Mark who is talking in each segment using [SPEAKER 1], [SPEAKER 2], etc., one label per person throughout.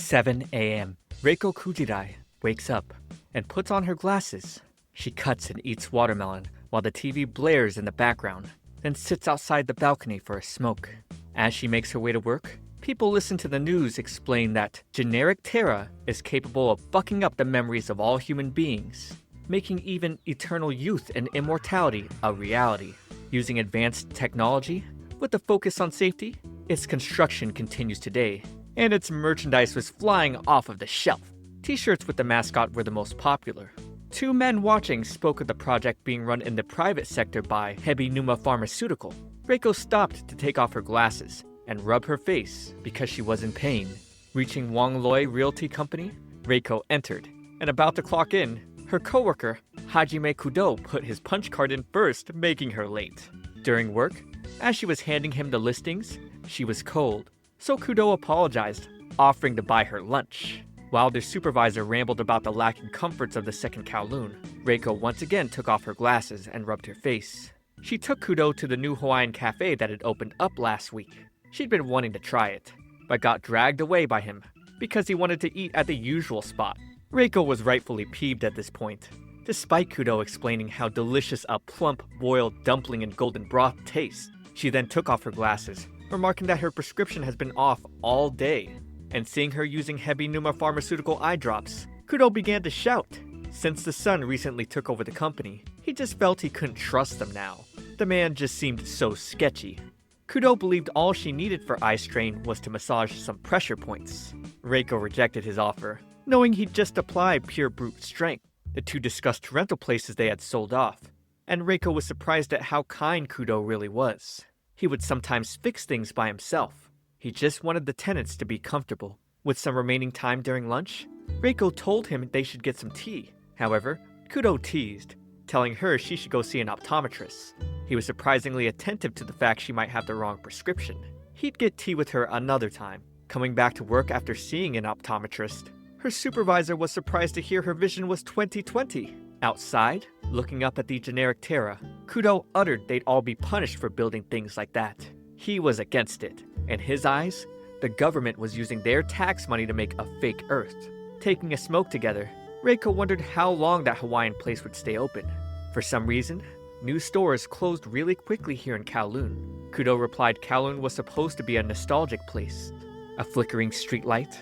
[SPEAKER 1] 7 a.m. Reiko Kujirai wakes up and puts on her glasses. She cuts and eats watermelon while the TV blares in the background, then sits outside the balcony for a smoke. As she makes her way to work, people listen to the news explain that generic Terra is capable of fucking up the memories of all human beings, making even eternal youth and immortality a reality. Using advanced technology, with a focus on safety, its construction continues today, and its merchandise was flying off of the shelf. T-shirts with the mascot were the most popular. Two men watching spoke of the project being run in the private sector by Hebinuma Pharmaceutical. Reiko stopped to take off her glasses and rub her face because she was in pain. Reaching Wang Loi Realty Company, Reiko entered, and about to clock in, her coworker, Hajime Kudo, put his punch card in first, making her late. During work, as she was handing him the listings, she was cold, so Kudo apologized, offering to buy her lunch. While their supervisor rambled about the lacking comforts of the second Kowloon, Reiko once again took off her glasses and rubbed her face. She took Kudo to the new Hawaiian cafe that had opened up last week. She'd been wanting to try it, but got dragged away by him because he wanted to eat at the usual spot. Reiko was rightfully peeved at this point, despite Kudo explaining how delicious a plump boiled dumpling in golden broth tastes. She then took off her glasses, remarking that her prescription has been off all day. And seeing her using Hebinuma Pharmaceutical eye drops, Kudo began to shout. Since the son recently took over the company, he just felt he couldn't trust them now. The man just seemed so sketchy. Kudo believed all she needed for eye strain was to massage some pressure points. Reiko rejected his offer, knowing he'd just apply pure brute strength. The two discussed rental places they had sold off, and Reiko was surprised at how kind Kudo really was. He would sometimes fix things by himself. He just wanted the tenants to be comfortable. With some remaining time during lunch, Reiko told him they should get some tea. However, Kudo teased, telling her she should go see an optometrist. He was surprisingly attentive to the fact she might have the wrong prescription. He'd get tea with her another time. Coming back to work after seeing an optometrist, her supervisor was surprised to hear her vision was 20/20. Outside, looking up at the generic Terra, Kudo uttered they'd all be punished for building things like that. He was against it. In his eyes, the government was using their tax money to make a fake Earth. Taking a smoke together, Reiko wondered how long that Hawaiian place would stay open. For some reason, new stores closed really quickly here in Kowloon. Kudo replied Kowloon was supposed to be a nostalgic place. A flickering streetlight,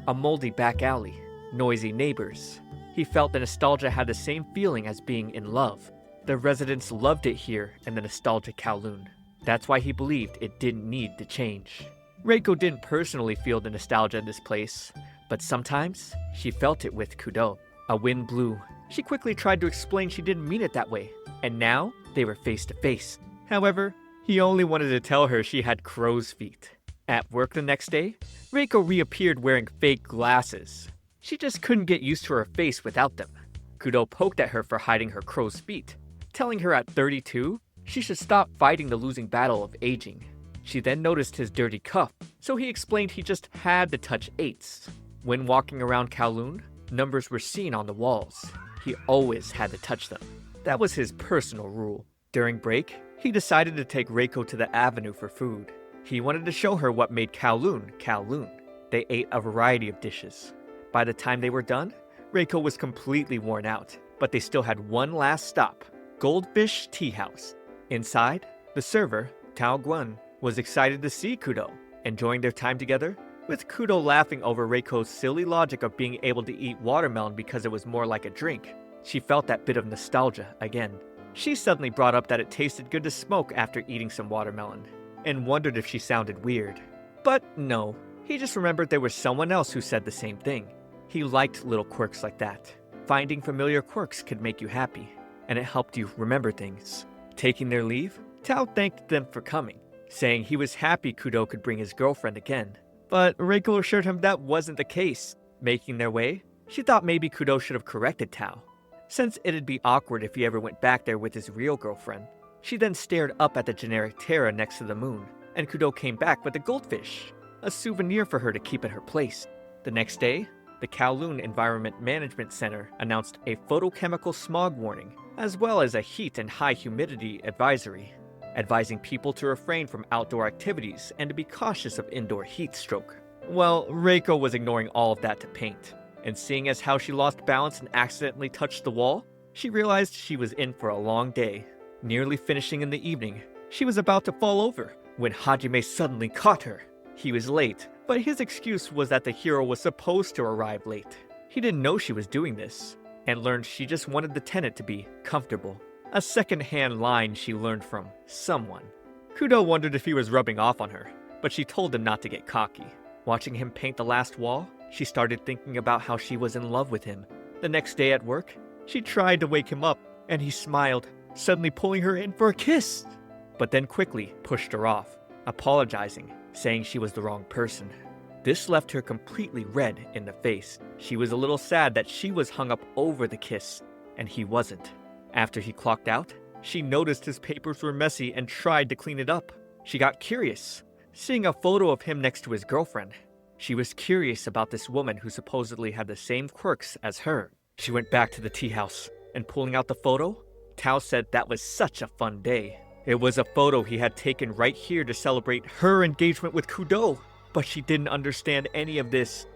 [SPEAKER 1] a moldy back alley, noisy neighbors. He felt the nostalgia had the same feeling as being in love. The residents loved it here in the nostalgic Kowloon. That's why he believed it didn't need to change. Reiko didn't personally feel the nostalgia in this place, but sometimes she felt it with Kudo. A wind blew. She quickly tried to explain she didn't mean it that way, and now they were face to face. However, he only wanted to tell her she had crow's feet. At work the next day, Reiko reappeared wearing fake glasses. She just couldn't get used to her face without them. Kudo poked at her for hiding her crow's feet, telling her at 32, she should stop fighting the losing battle of aging. She then noticed his dirty cuff, so he explained he just had to touch 8s. When walking around Kowloon, numbers were seen on the walls. He always had to touch them. That was his personal rule. During break, he decided to take Reiko to the avenue for food. He wanted to show her what made Kowloon, Kowloon. They ate a variety of dishes. By the time they were done, Reiko was completely worn out, but they still had one last stop, Goldfish Tea House. Inside, the server, Tao Guan, was excited to see Kudo, enjoying their time together, with Kudo laughing over Reiko's silly logic of being able to eat watermelon because it was more like a drink. She felt that bit of nostalgia again. She suddenly brought up that it tasted good to smoke after eating some watermelon, and wondered if she sounded weird. But no, he just remembered there was someone else who said the same thing. He liked little quirks like that. Finding familiar quirks could make you happy, and it helped you remember things. Taking their leave, Tao thanked them for coming, saying he was happy Kudo could bring his girlfriend again. But Reiko assured him that wasn't the case. Making their way, she thought maybe Kudo should have corrected Tao, since it'd be awkward if he ever went back there with his real girlfriend. She then stared up at the generic Terra next to the moon, and Kudo came back with a goldfish, a souvenir for her to keep at her place. The next day, the Kowloon Environment Management Center announced a photochemical smog warning, as well as a heat and high humidity advisory, advising people to refrain from outdoor activities and to be cautious of indoor heat stroke. Well, Reiko was ignoring all of that to paint, and seeing as how she lost balance and accidentally touched the wall, she realized she was in for a long day. Nearly finishing in the evening, she was about to fall over when Hajime suddenly caught her. He was late, but his excuse was that the hero was supposed to arrive late. He didn't know she was doing this, and learned she just wanted the tenant to be comfortable. A second-hand line she learned from someone. Kudo wondered if he was rubbing off on her, but she told him not to get cocky. Watching him paint the last wall, she started thinking about how she was in love with him. The next day at work, she tried to wake him up, and he smiled, suddenly pulling her in for a kiss, but then quickly pushed her off, apologizing, saying she was the wrong person. This left her completely red in the face. She was a little sad that she was hung up over the kiss, and he wasn't. After he clocked out, she noticed his papers were messy and tried to clean it up. She got curious, seeing a photo of him next to his girlfriend. She was curious about this woman who supposedly had the same quirks as her. She went back to the tea house, and pulling out the photo, Tao said that was such a fun day. It was a photo he had taken right here to celebrate her engagement with Kudo, but she didn't understand any of this.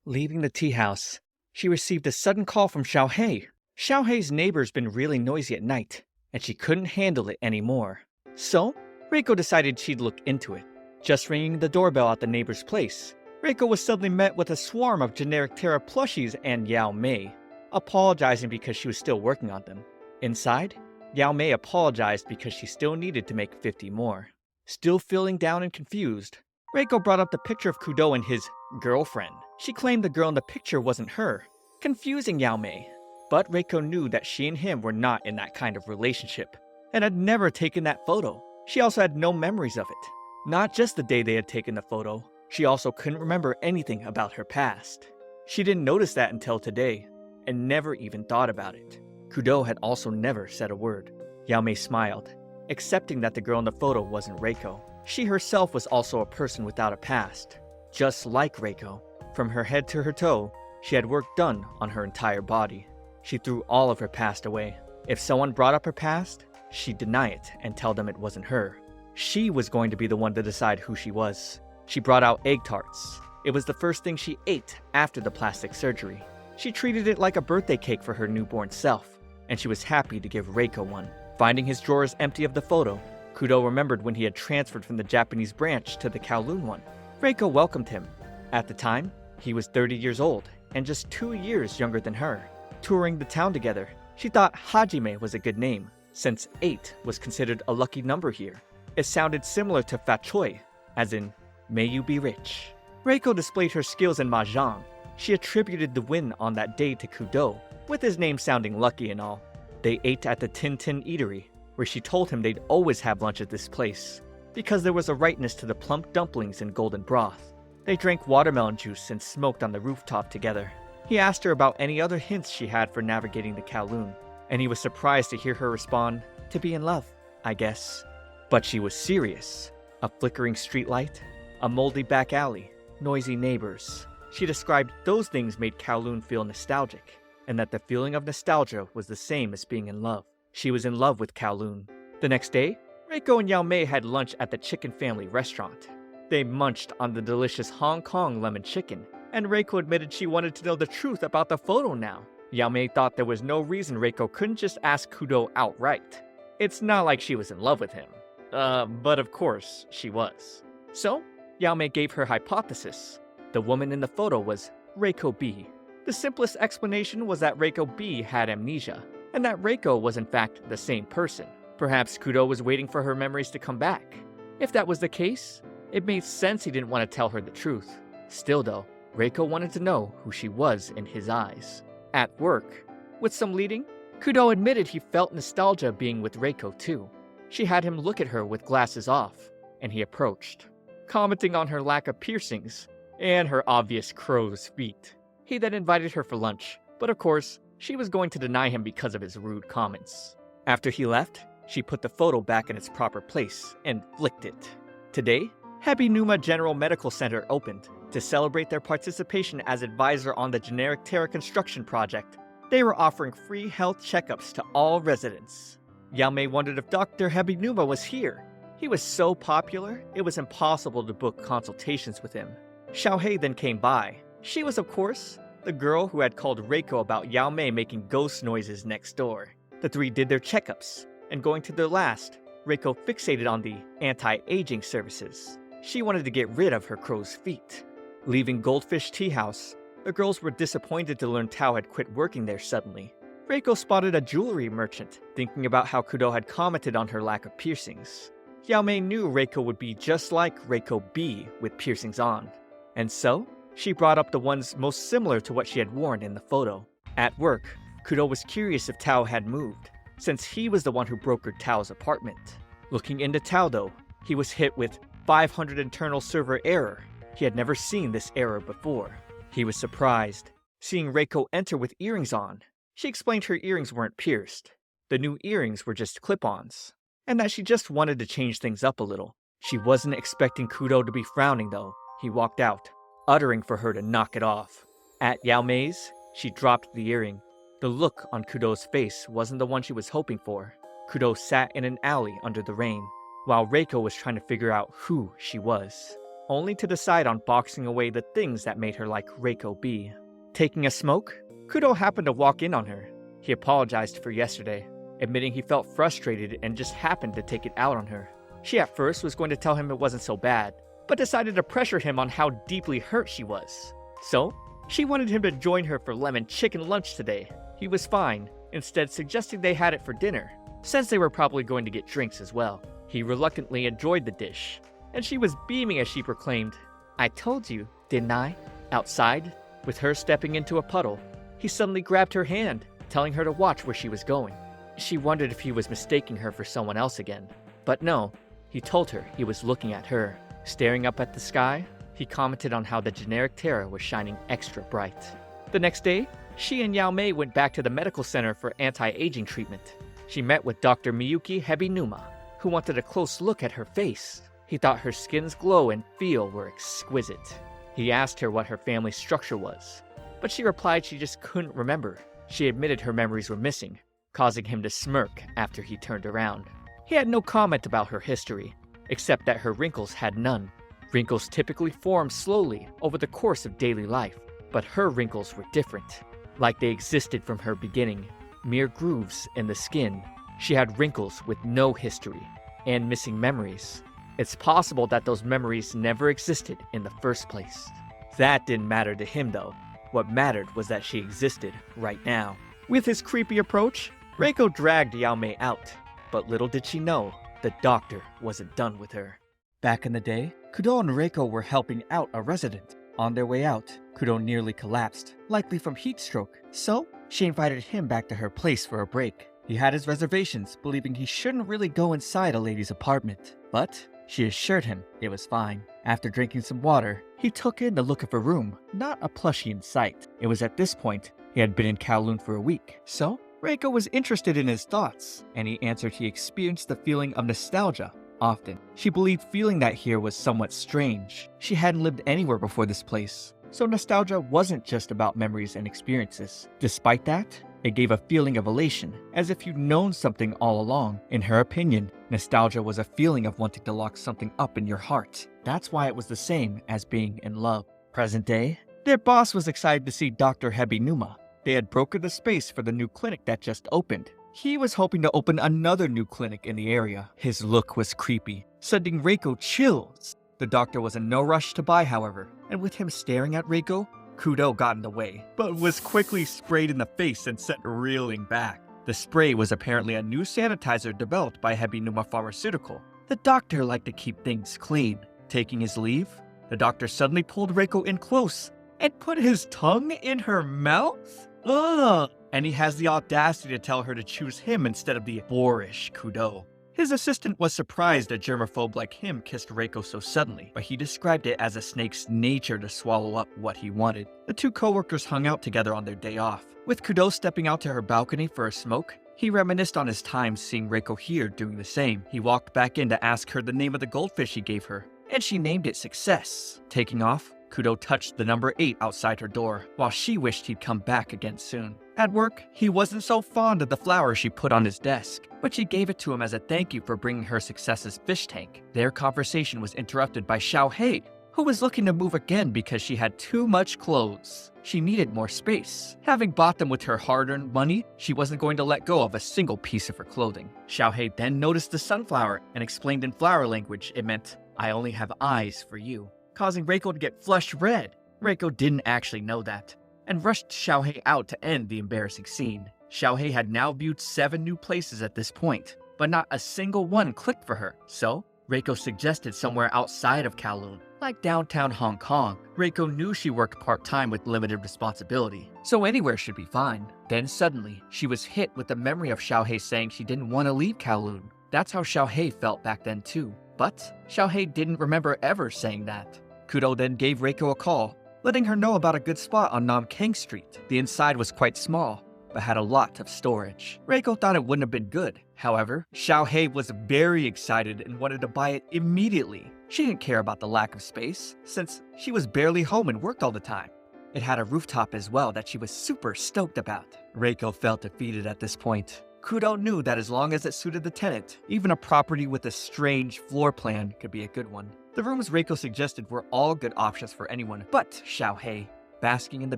[SPEAKER 1] Leaving the tea house, she received a sudden call from Xiaohei. Xiaohei's neighbor's been really noisy at night, and she couldn't handle it anymore. So, Reiko decided she'd look into it. Just ringing the doorbell at the neighbor's place, Reiko was suddenly met with a swarm of generic Terra plushies and Yao Mei, apologizing because she was still working on them. Inside, Yao Mei apologized because she still needed to make 50 more. Still feeling down and confused, Reiko brought up the picture of Kudo and his girlfriend. She claimed the girl in the picture wasn't her, confusing Yao Mei. But Reiko knew that she and him were not in that kind of relationship, and had never taken that photo. She also had no memories of it. Not just the day they had taken the photo, she also couldn't remember anything about her past. She didn't notice that until today, and never even thought about it. Kudo had also never said a word. Yao Mei smiled, accepting that the girl in the photo wasn't Reiko. She herself was also a person without a past, just like Reiko. From her head to her toe, she had work done on her entire body. She threw all of her past away. If someone brought up her past, she'd deny it and tell them it wasn't her. She was going to be the one to decide who she was. She brought out egg tarts. It was the first thing she ate after the plastic surgery. She treated it like a birthday cake for her newborn self, and she was happy to give Reiko one. Finding his drawers empty of the photo, Kudo remembered when he had transferred from the Japanese branch to the Kowloon one. Reiko welcomed him. At the time, he was 30 years old and just 2 years younger than her. Touring the town together, she thought Hajime was a good name, since 8 was considered a lucky number here. It sounded similar to Fatchoi, as in, may you be rich. Reiko displayed her skills in Mahjong. She attributed the win on that day to Kudo, with his name sounding lucky and all. They ate at the Tin Tin Eatery, where she told him they'd always have lunch at this place, because there was a rightness to the plump dumplings and golden broth. They drank watermelon juice and smoked on the rooftop together. He asked her about any other hints she had for navigating the Kowloon, and he was surprised to hear her respond, to be in love, I guess. But she was serious. A flickering streetlight, a moldy back alley, noisy neighbors. She described those things made Kowloon feel nostalgic, and that the feeling of nostalgia was the same as being in love. She was in love with Kowloon. The next day, Reiko and Yao Mei had lunch at the Chicken Family restaurant. They munched on the delicious Hong Kong lemon chicken, and Reiko admitted she wanted to know the truth about the photo now. Yao Mei thought there was no reason Reiko couldn't just ask Kudo outright. It's not like she was in love with him. But of course, she was. So, Yao Mei gave her hypothesis. The woman in the photo was Reiko B. The simplest explanation was that Reiko B had amnesia, and that Reiko was in fact the same person. Perhaps Kudo was waiting for her memories to come back. If that was the case, it made sense he didn't want to tell her the truth. Still though, Reiko wanted to know who she was in his eyes. At work, with some leading, Kudo admitted he felt nostalgia being with Reiko too. She had him look at her with glasses off, and he approached, commenting on her lack of piercings and her obvious crow's feet. He then invited her for lunch, but of course, she was going to deny him because of his rude comments. After he left, she put the photo back in its proper place and flicked it. Today, Hebinuma General Medical Center opened to celebrate their participation as advisor on the generic Terra construction project. They were offering free health checkups to all residents. Yao Mei wondered if Dr. Hebinuma was here. He was so popular, it was impossible to book consultations with him. Xiaohei then came by. She was, of course, the girl who had called Reiko about Yao Mei making ghost noises next door. The three did their checkups, and going to their last, Reiko fixated on the anti-aging services. She wanted to get rid of her crow's feet. Leaving Goldfish Tea House, the girls were disappointed to learn Tao had quit working there suddenly. Reiko spotted a jewelry merchant, thinking about how Kudo had commented on her lack of piercings. Yao Mei knew Reiko would be just like Reiko B with piercings on. And so, she brought up the ones most similar to what she had worn in the photo. At work, Kudo was curious if Tao had moved, since he was the one who brokered Tao's apartment. Looking into Tao though, he was hit with 500 internal server error. He had never seen this error before. He was surprised, seeing Reiko enter with earrings on. She explained her earrings weren't pierced. The new earrings were just clip-ons, and that she just wanted to change things up a little. She wasn't expecting Kudo to be frowning though. He walked out, uttering for her to knock it off. At Yao Mei's, she dropped the earring. The look on Kudo's face wasn't the one she was hoping for. Kudo sat in an alley under the rain, while Reiko was trying to figure out who she was, only to decide on boxing away the things that made her like Reiko B. Taking a smoke, Kudo happened to walk in on her. He apologized for yesterday, admitting he felt frustrated and just happened to take it out on her. She at first was going to tell him it wasn't so bad, but decided to pressure him on how deeply hurt she was. So, she wanted him to join her for lemon chicken lunch today. He was fine, instead suggesting they had it for dinner, since they were probably going to get drinks as well. He reluctantly enjoyed the dish, and she was beaming as she proclaimed, "I told you, didn't I?" Outside, with her stepping into a puddle, he suddenly grabbed her hand, telling her to watch where she was going. She wondered if he was mistaking her for someone else again. But no, he told her he was looking at her. Staring up at the sky, he commented on how the generic Terra was shining extra bright. The next day, she and Yao Mei went back to the medical center for anti-aging treatment. She met with Dr. Miyuki Hebinuma, who wanted a close look at her face. He thought her skin's glow and feel were exquisite. He asked her what her family structure was, but she replied she just couldn't remember. She admitted her memories were missing, causing him to smirk after he turned around. He had no comment about her history, except that her wrinkles had none. Wrinkles typically form slowly over the course of daily life, but her wrinkles were different, like they existed from her beginning, mere grooves in the skin. She had wrinkles with no history, and missing memories. It's possible that those memories never existed in the first place. That didn't matter to him though. What mattered was that she existed right now. With his creepy approach, Reiko dragged Yao Mei out, but little did she know, the doctor wasn't done with her. Back in the day, Kudo and Reiko were helping out a resident. On their way out, Kudo nearly collapsed, likely from heat stroke, so she invited him back to her place for a break. He had his reservations, believing he shouldn't really go inside a lady's apartment, but she assured him it was fine. After drinking some water, he took in the look of her room, not a plushie in sight. It was at this point he had been in Kowloon for a week, so Reiko was interested in his thoughts, and he answered he experienced the feeling of nostalgia often. She believed feeling that here was somewhat strange. She hadn't lived anywhere before this place, so nostalgia wasn't just about memories and experiences. Despite that, it gave a feeling of elation, as if you'd known something all along. In her opinion, nostalgia was a feeling of wanting to lock something up in your heart. That's why it was the same as being in love. Present day, their boss was excited to see Dr. Hebinuma. They had brokered the space for the new clinic that just opened. He was hoping to open another new clinic in the area. His look was creepy, sending Reiko chills. The doctor was in no rush to buy, however, and with him staring at Reiko, Kudo got in the way, but was quickly sprayed in the face and sent reeling back. The spray was apparently a new sanitizer developed by Hebinuma Pharmaceutical. The doctor liked to keep things clean. Taking his leave, the doctor suddenly pulled Reiko in close and put his tongue in her mouth? Ugh! And he has the audacity to tell her to choose him instead of the boorish Kudo. His assistant was surprised a germaphobe like him kissed Reiko so suddenly, but he described it as a snake's nature to swallow up what he wanted. The two coworkers hung out together on their day off. With Kudo stepping out to her balcony for a smoke, he reminisced on his time seeing Reiko here doing the same. He walked back in to ask her the name of the goldfish he gave her, and she named it Success. Taking off, Kudo touched the number 8 outside her door, while she wished he'd come back again soon. At work, he wasn't so fond of the flower she put on his desk, but she gave it to him as a thank you for bringing her Success's fish tank. Their conversation was interrupted by Xiaohei, who was looking to move again because she had too much clothes. She needed more space. Having bought them with her hard-earned money, she wasn't going to let go of a single piece of her clothing. Xiaohei then noticed the sunflower and explained in flower language it meant, "I only have eyes for you," causing Reiko to get flushed red. Reiko didn't actually know that, and rushed Xiaohei out to end the embarrassing scene. Xiaohei had now viewed 7 new places at this point, but not a single one clicked for her, so Reiko suggested somewhere outside of Kowloon, like downtown Hong Kong. Reiko knew she worked part-time with limited responsibility, so anywhere should be fine. Then suddenly, she was hit with the memory of Xiaohei saying she didn't want to leave Kowloon. That's how Xiaohei felt back then too. But Xiaohei didn't remember ever saying that. Kudo then gave Reiko a call, letting her know about a good spot on Nam Kang Street. The inside was quite small, but had a lot of storage. Reiko thought it wouldn't have been good. However, Xiaohei was very excited and wanted to buy it immediately. She didn't care about the lack of space, since she was barely home and worked all the time. It had a rooftop as well that she was super stoked about. Reiko felt defeated at this point. Kudo knew that as long as it suited the tenant, even a property with a strange floor plan could be a good one. The rooms Reiko suggested were all good options for anyone but Xiaohei. Basking in the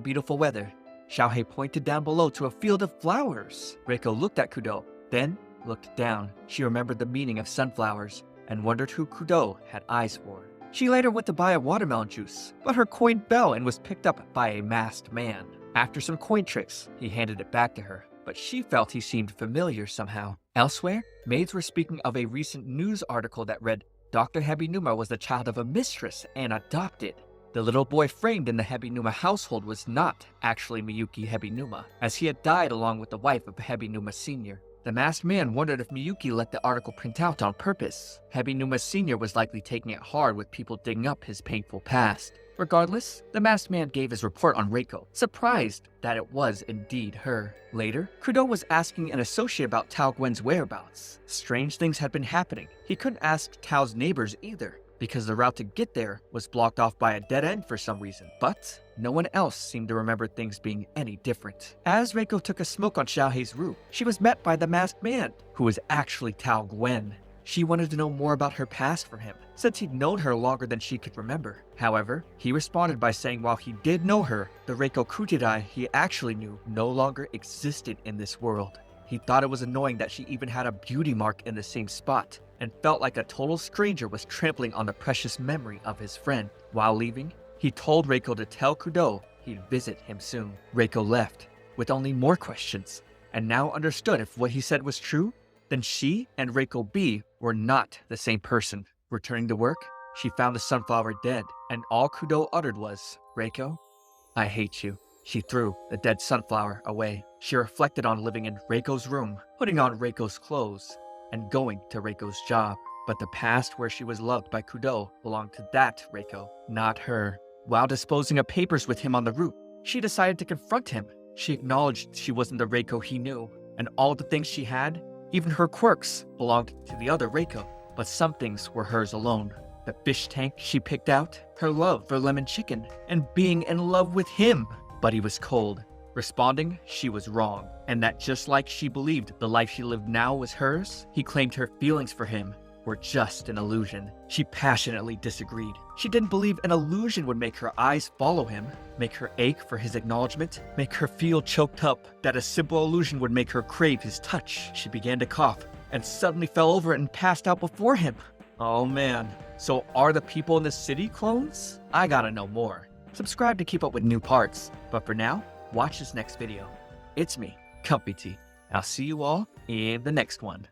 [SPEAKER 1] beautiful weather, Xiaohei pointed down below to a field of flowers. Reiko looked at Kudo, then looked down. She remembered the meaning of sunflowers and wondered who Kudo had eyes for. She later went to buy a watermelon juice, but her coin fell and was picked up by a masked man. After some coin tricks, he handed it back to her, but she felt he seemed familiar somehow. Elsewhere, maids were speaking of a recent news article that read, Dr. Hebinuma was the child of a mistress and adopted. The little boy framed in the Hebinuma household was not actually Miyuki Hebinuma, as he had died along with the wife of Hebinuma Sr. The masked man wondered if Miyuki let the article print out on purpose. Hebinuma Sr. was likely taking it hard with people digging up his painful past. Regardless, the masked man gave his report on Reiko, surprised that it was indeed her. Later, Kudo was asking an associate about Tao Gwen's whereabouts. Strange things had been happening. He couldn't ask Tao's neighbors either, because the route to get there was blocked off by a dead end for some reason. But no one else seemed to remember things being any different. As Reiko took a smoke on Xiaohei's roof, she was met by the masked man, who was actually Tao Gwen. She wanted to know more about her past from him, since he'd known her longer than she could remember. However, he responded by saying while he did know her, the Reiko Kutirai he actually knew no longer existed in this world. He thought it was annoying that she even had a beauty mark in the same spot, and felt like a total stranger was trampling on the precious memory of his friend. While leaving, he told Reiko to tell Kudo he'd visit him soon. Reiko left, with only more questions, and now understood if what he said was true, then she and Reiko B were not the same person. Returning to work, she found the sunflower dead, and all Kudo uttered was, Reiko, I hate you. She threw the dead sunflower away. She reflected on living in Reiko's room, putting on Reiko's clothes, and going to Reiko's job. But the past where she was loved by Kudo belonged to that Reiko, not her. While disposing of papers with him on the route, she decided to confront him. She acknowledged she wasn't the Reiko he knew, and all the things she had, even her quirks, belonged to the other Reiko. But some things were hers alone. The fish tank she picked out, her love for lemon chicken, and being in love with him. But he was cold, responding she was wrong, and that just like she believed the life she lived now was hers, he claimed her feelings for him were just an illusion. She passionately disagreed. She didn't believe an illusion would make her eyes follow him, make her ache for his acknowledgement, make her feel choked up, that a simple illusion would make her crave his touch. She began to cough and suddenly fell over and passed out before him. Oh man, so are the people in the city clones? I gotta know more. Subscribe to keep up with new parts, but for now, watch this next video. It's me, ComfyTea. I'll see you all in the next one.